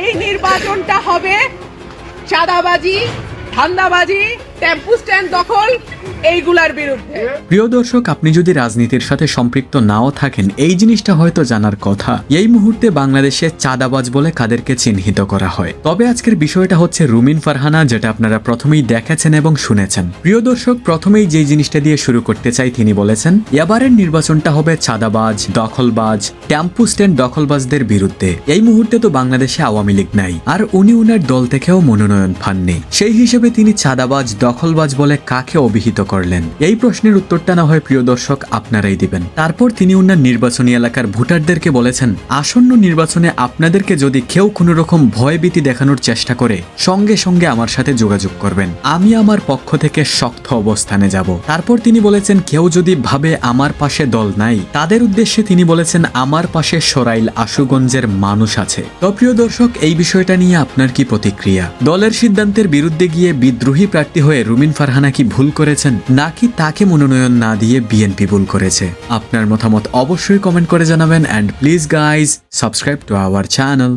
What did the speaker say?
এই নির্বাচনটা হবে চাঁদাবাজি, ধান্দাবাজি, টেম্পু স্ট্যান্ড দখল এইগুলার বিরুদ্ধে। প্রিয় দর্শক, আপনি যদি রাজনীতির সাথে সম্পৃক্ত নাও থাকেন, এই জিনিসটা হয়তো জানার কথা এই মুহূর্তে বাংলাদেশে চাঁদাবাজ বলে কাদেরকে চিহ্নিত করা হয়। তবে আজকের বিষয়টা হচ্ছে রুমিন ফারহানা, যেটা আপনারা প্রথমেই দেখেছেন এবং শুনেছেন। প্রিয় দর্শক, প্রথমেই যে জিনিসটা দিয়ে শুরু করতে চাই, তিনি বলেছেন এবারের নির্বাচনটা হবে চাঁদাবাজ, দখলবাজ, টেম্পু স্ট্যান্ড দখলবাজদের বিরুদ্ধে। এই মুহূর্তে তো বাংলাদেশে আওয়ামী লীগ নাই, আর উনি উনার দল থেকেও মনোনয়ন পাননি। সেই হিসেবে তিনি চাঁদাবাজ, দখলবাজ বলে কাকে অভিহিত করলেন? এই প্রশ্নের উত্তরটা না হয় প্রিয় দর্শক আপনারাই দিবেন। তারপর তিনি উনার নির্বাচনী এলাকার ভোটারদেরকে বলেছেন, আসন্ন নির্বাচনে আপনাদেরকে যদি কেউ কোনো রকম ভয়ভীতি দেখানোর চেষ্টা করে, সঙ্গে সঙ্গে আমার সাথে যোগাযোগ করবেন, আমি আমার পক্ষ থেকে শক্ত অবস্থানে যাব। তারপর তিনি বলেছেন, কেউ যদি ভাবে আমার পাশে দল নাই, তাদের উদ্দেশ্যে তিনি বলেছেন, আমার পাশে সরাইল আশুগঞ্জের মানুষ আছে। তো প্রিয় দর্শক, এই বিষয়টা নিয়ে আপনার কি প্রতিক্রিয়া? দলের সিদ্ধান্তের বিরুদ্ধে গিয়ে বিদ্রোহী প্রার্থী হয়ে রুমিন ফারহানা কি ভুল করেছেন, নাকি তাকে মনোনয়ন না দিয়ে বিএনপি ভুল করেছে? আপনার মতামত অবশ্যই কমেন্ট করে জানাবেন। And please guys, subscribe to our channel.